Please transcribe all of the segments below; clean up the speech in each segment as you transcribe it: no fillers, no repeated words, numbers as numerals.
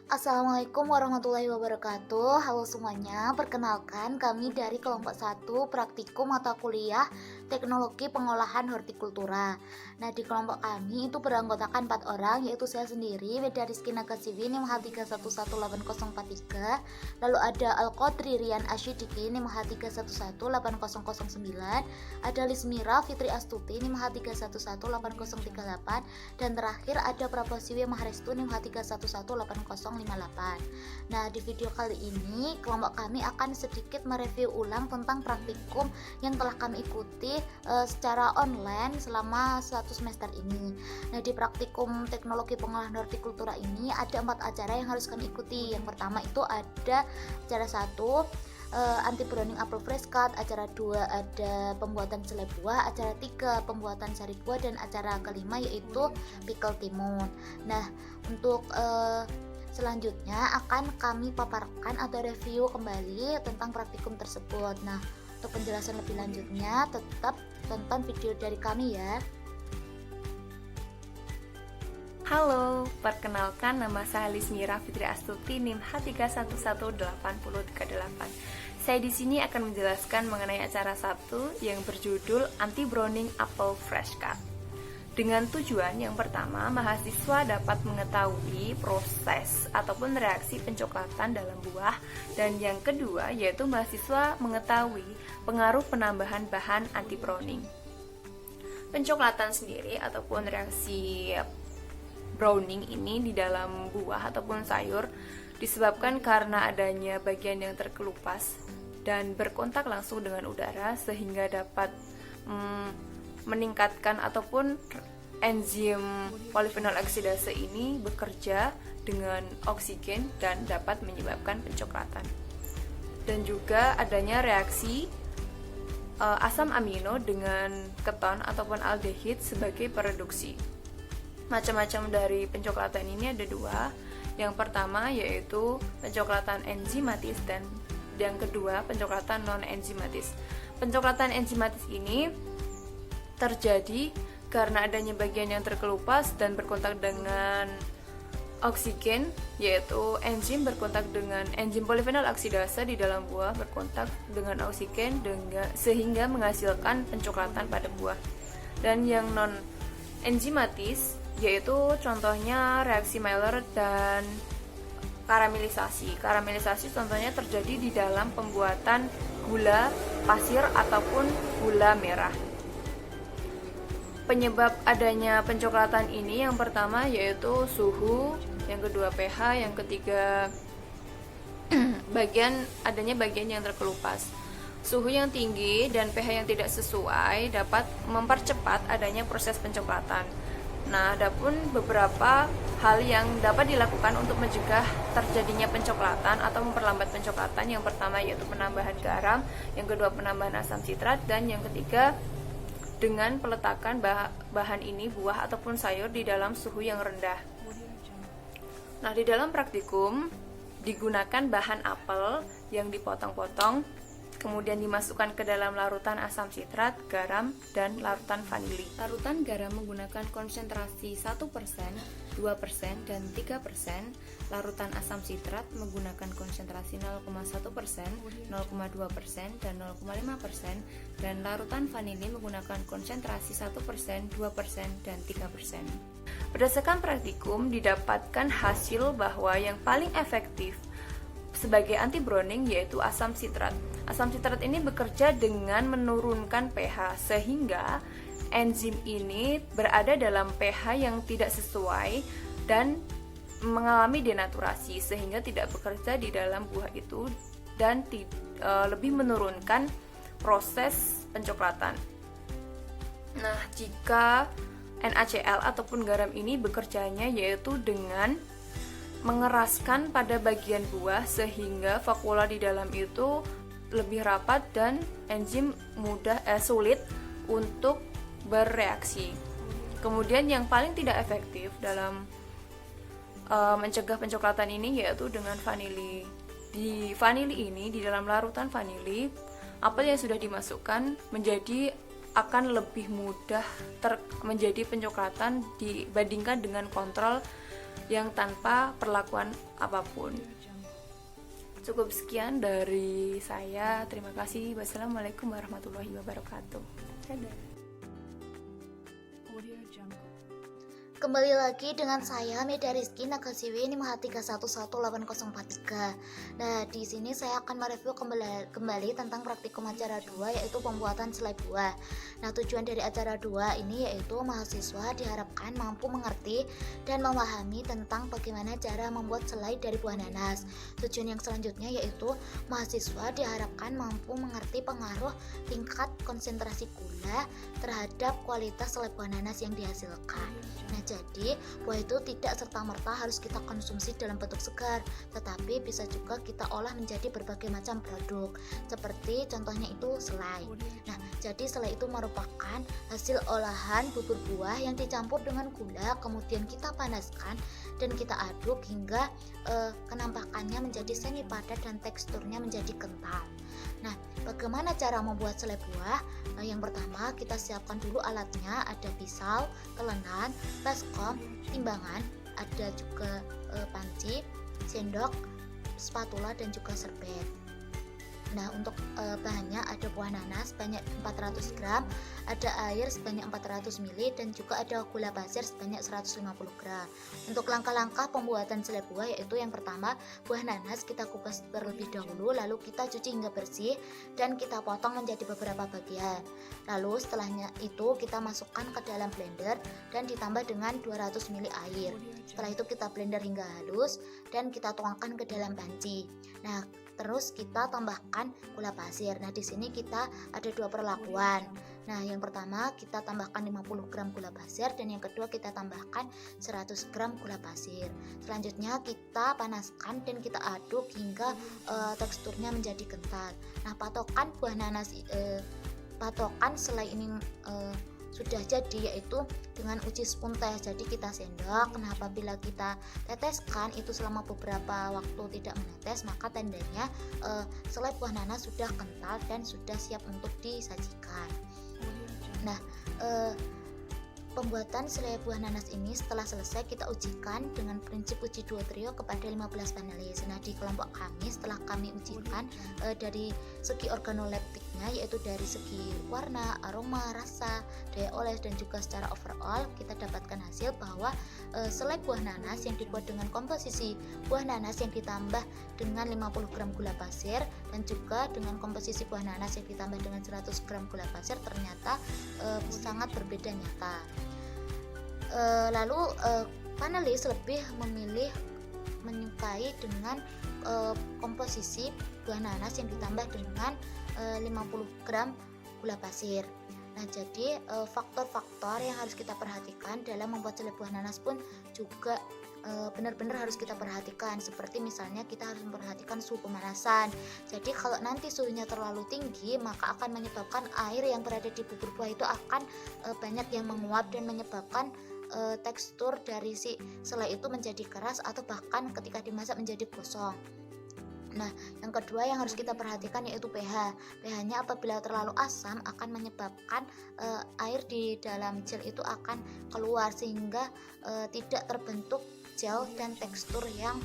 Assalamualaikum warahmatullahi wabarakatuh. Halo semuanya, perkenalkan kami dari kelompok 1 praktikum mata kuliah Teknologi Pengolahan Hortikultura. Nah, di kelompok kami itu beranggotakan 4 orang, yaitu saya sendiri, Weda Rizky Nagasiwi, NIM H3118043, lalu ada Al-Qadri Rian Asyidiki, NIM H3118009, ada Lismira Fitri Astuti, NIM H3118038, dan terakhir ada Prabosiwi Maharestu, NIM H3118058. Nah, di video kali ini kelompok kami akan sedikit mereview ulang tentang praktikum yang telah kami ikuti secara online selama 1 semester ini. Nah, di praktikum teknologi pengolahan hortikultura ini ada 4 acara yang harus kami ikuti. Yang pertama itu ada acara 1, anti browning apple fresh cut, acara 2 ada pembuatan selai buah, acara 3 pembuatan sari buah, dan acara kelima yaitu pickle timun. Nah, untuk selanjutnya akan kami paparkan atau review kembali tentang praktikum tersebut. Nah, untuk penjelasan lebih lanjutnya tetap tonton video dari kami ya. Halo, perkenalkan nama saya Lismira Fitri Astuti, NIM H3118038. Saya di sini akan menjelaskan mengenai acara 1 yang berjudul Anti Browning Apple Fresh Cut. Dengan tujuan yang pertama, mahasiswa dapat mengetahui proses ataupun reaksi pencoklatan dalam buah, dan yang kedua yaitu mahasiswa mengetahui pengaruh penambahan bahan anti browning. Pencoklatan sendiri ataupun reaksi browning ini di dalam buah ataupun sayur disebabkan karena adanya bagian yang terkelupas dan berkontak langsung dengan udara, sehingga dapat meningkatkan ataupun enzim polifenol oksidase ini bekerja dengan oksigen dan dapat menyebabkan pencoklatan. Dan juga adanya reaksi asam amino dengan keton ataupun aldehid sebagai pereduksi. Macam-macam dari pencoklatan ini ada 2. Yang pertama yaitu pencoklatan enzimatis dan yang kedua pencoklatan non-enzimatis. Pencoklatan enzimatis ini terjadi karena adanya bagian yang terkelupas dan berkontak dengan oksigen, yaitu enzim berkontak dengan enzim polifenol oksidase di dalam buah berkontak dengan oksigen sehingga menghasilkan pencoklatan pada buah. Dan yang non-enzimatis yaitu contohnya reaksi Maillard dan karamelisasi. Karamelisasi contohnya terjadi di dalam pembuatan gula pasir ataupun gula merah. Penyebab adanya pencoklatan ini yang pertama yaitu suhu, yang kedua pH, yang ketiga adanya bagian yang terkelupas. Suhu yang tinggi dan pH yang tidak sesuai dapat mempercepat adanya proses pencoklatan. Nah, adapun beberapa hal yang dapat dilakukan untuk mencegah terjadinya pencoklatan atau memperlambat pencoklatan. Yang pertama yaitu penambahan garam, yang kedua penambahan asam sitrat, dan yang ketiga dengan peletakan bahan ini, buah ataupun sayur, di dalam suhu yang rendah. Nah, di dalam praktikum digunakan bahan apel yang dipotong-potong, kemudian dimasukkan ke dalam larutan asam sitrat, garam, dan larutan vanili. Larutan garam menggunakan konsentrasi 1%, 2%, dan 3%. Larutan asam sitrat menggunakan konsentrasi 0,1%, 0,2%, dan 0,5%. Dan larutan vanili menggunakan konsentrasi 1%, 2%, dan 3%. Berdasarkan praktikum, didapatkan hasil bahwa yang paling efektif sebagai anti browning yaitu asam sitrat. Asam sitrat ini bekerja dengan menurunkan pH, sehingga enzim ini berada dalam pH yang tidak sesuai dan mengalami denaturasi, sehingga tidak bekerja di dalam buah itu dan lebih menurunkan proses pencoklatan. Nah, jika NaCl ataupun garam ini bekerjanya yaitu dengan mengeraskan pada bagian buah sehingga vakula di dalam itu lebih rapat dan enzim sulit untuk bereaksi. Kemudian yang paling tidak efektif dalam mencegah pencoklatan ini yaitu dengan vanili. Di vanili ini, di dalam larutan vanili, apel yang sudah dimasukkan akan lebih mudah menjadi pencoklatan dibandingkan dengan kontrol yang tanpa perlakuan apapun. Cukup sekian dari saya. Terima kasih. Wassalamualaikum warahmatullahi wabarakatuh. Dadah. Kembali lagi dengan saya Meda Rizky Nagasiwi NIM 3118043. Nah, di sini saya akan mereview kembali tentang praktikum acara 2, yaitu pembuatan selai buah. Nah, tujuan dari acara 2 ini yaitu mahasiswa diharapkan mampu mengerti dan memahami tentang bagaimana cara membuat selai dari buah nanas. Tujuan yang selanjutnya yaitu mahasiswa diharapkan mampu mengerti pengaruh tingkat konsentrasi gula terhadap kualitas selai buah nanas yang dihasilkan. Nah, jadi buah itu tidak serta-merta harus kita konsumsi dalam bentuk segar, tetapi bisa juga kita olah menjadi berbagai macam produk. Seperti contohnya itu selai. Nah, jadi selai itu merupakan hasil olahan bubur buah yang dicampur dengan gula, kemudian kita panaskan dan kita aduk hingga kenampakannya menjadi semi padat dan teksturnya menjadi kental. Nah, bagaimana cara membuat selai buah? Yang pertama, kita siapkan dulu alatnya, ada pisau, telenan, baskom, timbangan, ada juga panci, sendok, spatula dan juga serbet. Nah, untuk bahannya ada buah nanas sebanyak 400 gram, ada air sebanyak 400 ml, dan juga ada gula pasir sebanyak 150 gram. Untuk langkah-langkah pembuatan selai buah yaitu yang pertama, buah nanas kita kupas terlebih dahulu, lalu kita cuci hingga bersih dan kita potong menjadi beberapa bagian. Lalu setelahnya itu kita masukkan ke dalam blender dan ditambah dengan 200 ml air. Setelah itu kita blender hingga halus dan kita tuangkan ke dalam panci. Nah, terus kita tambahkan gula pasir. Nah, di sini kita ada dua perlakuan. Nah, yang pertama kita tambahkan 50 gram gula pasir dan yang kedua kita tambahkan 100 gram gula pasir. Selanjutnya kita panaskan dan kita aduk hingga teksturnya menjadi kental. Nah, patokan selai ini sudah jadi yaitu dengan uji spoon test. Jadi kita sendok. Nah, apabila kita teteskan itu selama beberapa waktu tidak menetes, maka tandanya selai buah nanas sudah kental dan sudah siap untuk disajikan. Nah, pembuatan selai buah nanas ini setelah selesai kita ujikan dengan prinsip uji duo trio kepada 15 panelis. Nah, di kelompok kami setelah kami ujikan dari segi organoleptiknya, yaitu dari segi warna, aroma, rasa, daya oles dan juga secara overall kita dapatkan hasil bahwa selai buah nanas yang dibuat dengan komposisi buah nanas yang ditambah dengan 50 gram gula pasir dan juga dengan komposisi buah nanas yang ditambah dengan 100 gram gula pasir ternyata sangat berbeda nyata. Lalu panelis lebih memilih menyukai dengan komposisi buah nanas yang ditambah dengan 50 gram gula pasir. Nah, jadi faktor-faktor yang harus kita perhatikan dalam membuat selai buah nanas pun juga benar-benar harus kita perhatikan. Seperti misalnya kita harus memperhatikan suhu pemanasan. Jadi kalau nanti suhunya terlalu tinggi, maka akan menyebabkan air yang berada di bubur buah itu akan banyak yang menguap dan menyebabkan tekstur dari si selai itu menjadi keras atau bahkan ketika dimasak menjadi gosong. Nah, yang kedua yang harus kita perhatikan yaitu pH. pH-nya apabila terlalu asam akan menyebabkan air di dalam gel itu akan keluar sehingga tidak terbentuk gel dan tekstur yang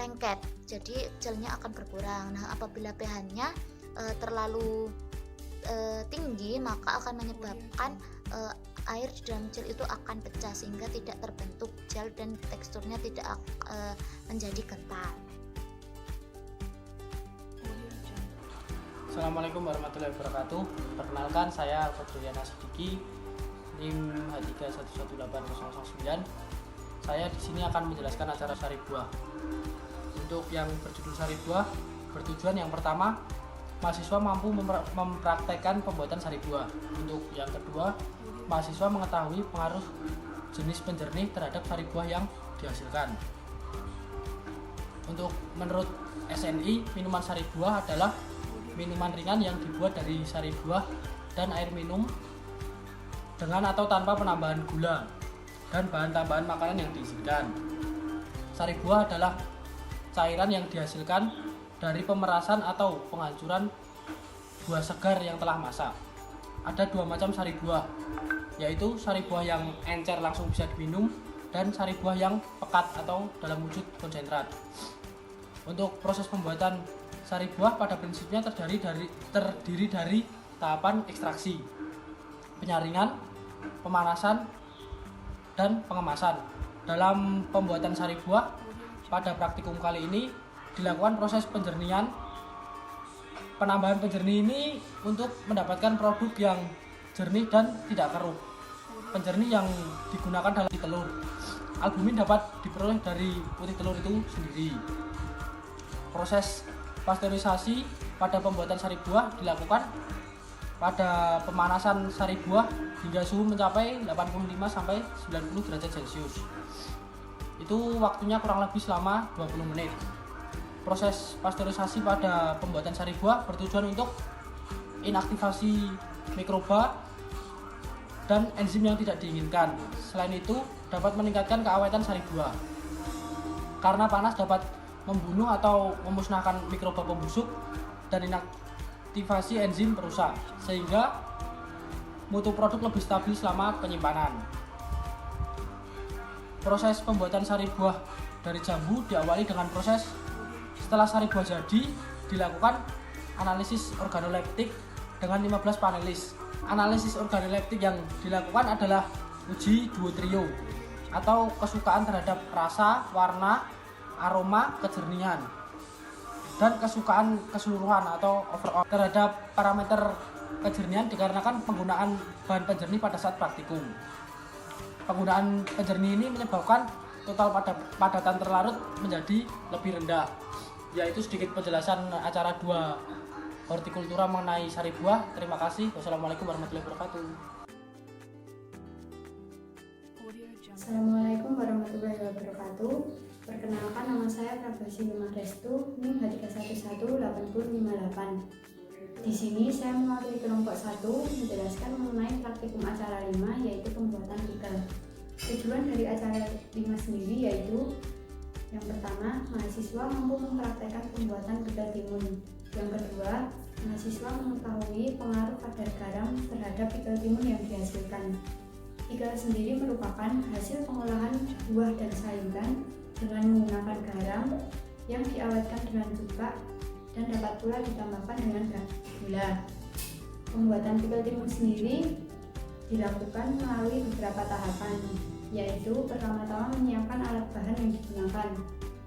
lengket. Jadi gelnya akan berkurang. Nah, apabila pH-nya terlalu tinggi maka akan menyebabkan air di dalam gel itu akan pecah sehingga tidak terbentuk gel dan teksturnya tidak menjadi kental. Assalamualaikum warahmatullahi wabarakatuh. Perkenalkan, saya Fadriana Sidiki, NIM 3118009. Saya di sini akan menjelaskan acara sari buah. Untuk yang berjudul sari buah, bertujuan yang pertama, mahasiswa mampu mempraktekkan pembuatan sari buah. Untuk yang kedua, mahasiswa mengetahui pengaruh jenis penjernih terhadap sari buah yang dihasilkan. Untuk menurut SNI, minuman sari buah adalah minuman ringan yang dibuat dari sari buah dan air minum dengan atau tanpa penambahan gula dan bahan tambahan makanan yang diisikan. Sari buah adalah cairan yang dihasilkan dari pemerasan atau penghancuran buah segar yang telah masak. Ada dua macam sari buah, yaitu sari buah yang encer langsung bisa diminum dan sari buah yang pekat atau dalam wujud konsentrat. Untuk proses pembuatan sari buah pada prinsipnya terdiri dari tahapan ekstraksi, penyaringan, pemanasan, dan pengemasan. Dalam pembuatan sari buah pada praktikum kali ini dilakukan proses penjernihan. Penambahan penjernih ini untuk mendapatkan produk yang jernih dan tidak keruh. Penjernih yang digunakan dalam telur. Albumin dapat diperoleh dari putih telur itu sendiri. Proses pasteurisasi pada pembuatan sari buah dilakukan pada pemanasan sari buah hingga suhu mencapai 85 sampai 90 derajat Celcius. Itu waktunya kurang lebih selama 20 menit. Proses pasteurisasi pada pembuatan sari buah bertujuan untuk inaktivasi mikroba dan enzim yang tidak diinginkan. Selain itu, dapat meningkatkan keawetan sari buah. Karena panas dapat membunuh atau memusnahkan mikroba pembusuk dan inaktivasi enzim perusak, sehingga mutu produk lebih stabil selama penyimpanan. Proses pembuatan sari buah dari jambu diawali dengan proses setelah sari buah jadi, dilakukan analisis organoleptik dengan 15 panelis. Analisis organoleptik yang dilakukan adalah uji duotrio atau kesukaan terhadap rasa, warna, aroma, kejernihan, dan kesukaan keseluruhan atau overall terhadap parameter kejernihan dikarenakan penggunaan bahan penjernih pada saat praktikum. Penggunaan penjernih ini menyebabkan total padatan terlarut menjadi lebih rendah. Yaitu sedikit penjelasan acara 2 hortikultura mengenai sari buah. Terima kasih. Wassalamualaikum warahmatullahi wabarakatuh. Assalamualaikum warahmatullahi wabarakatuh. Perkenalkan, nama saya Prabasi Restu, NIM H3118058. Di sini saya mewakili kelompok 1 menjelaskan mengenai praktikum acara 5, yaitu pembuatan pickle. Tujuan dari acara 5 sendiri yaitu yang pertama, mahasiswa mampu mempraktekkan pembuatan pickle timun. Yang kedua, mahasiswa mengetahui pengaruh kadar garam terhadap pickle timun yang dihasilkan. Pickle sendiri merupakan hasil pengolahan buah dan sayuran dengan menggunakan garam yang diawetkan dengan cuka dan dapat pula ditambahkan dengan gula. Pembuatan pickle timun sendiri dilakukan melalui beberapa tahapan, yaitu pertama-tama menyiapkan alat bahan yang digunakan.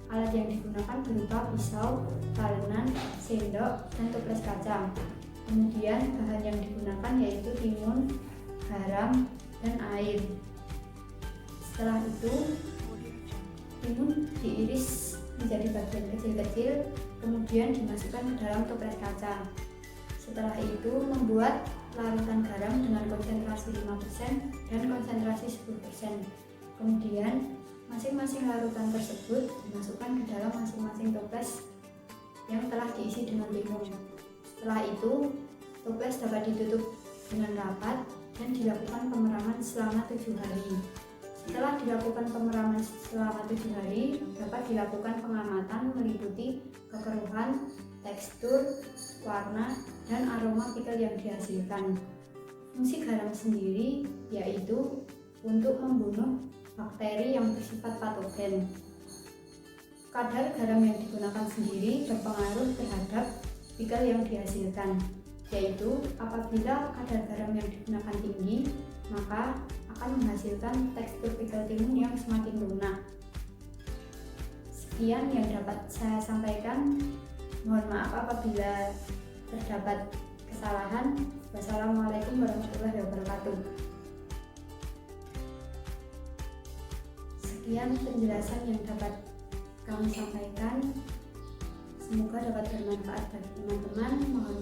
Alat yang digunakan berupa pisau, talenan, sendok, dan toples kaca. Kemudian bahan yang digunakan yaitu timun, garam, dan air. Setelah itu, timun diiris menjadi bagian kecil-kecil, kemudian dimasukkan ke dalam toples kaca. Setelah itu, membuat larutan garam dengan konsentrasi 5% dan konsentrasi 10%. Kemudian, masing-masing larutan tersebut dimasukkan ke dalam masing-masing toples yang telah diisi dengan timun. Setelah itu, toples dapat ditutup dengan rapat dan dilakukan pemeraman selama 7 hari. Setelah dilakukan pemeraman selama 7 hari, dapat dilakukan pengamatan meliputi kekeruhan, tekstur, warna, dan aroma pickle yang dihasilkan. Fungsi garam sendiri yaitu untuk membunuh bakteri yang bersifat patogen. Kadar garam yang digunakan sendiri berpengaruh terhadap pickle yang dihasilkan, yaitu apabila kadar garam yang digunakan tinggi, maka akan menghasilkan tekstur pickle timun yang semakin lunak. Sekian yang dapat saya sampaikan. Mohon maaf apabila terdapat kesalahan. Wassalamualaikum warahmatullahi wabarakatuh. Sekian penjelasan yang dapat kami sampaikan. Semoga dapat bermanfaat bagi teman-teman. Mohon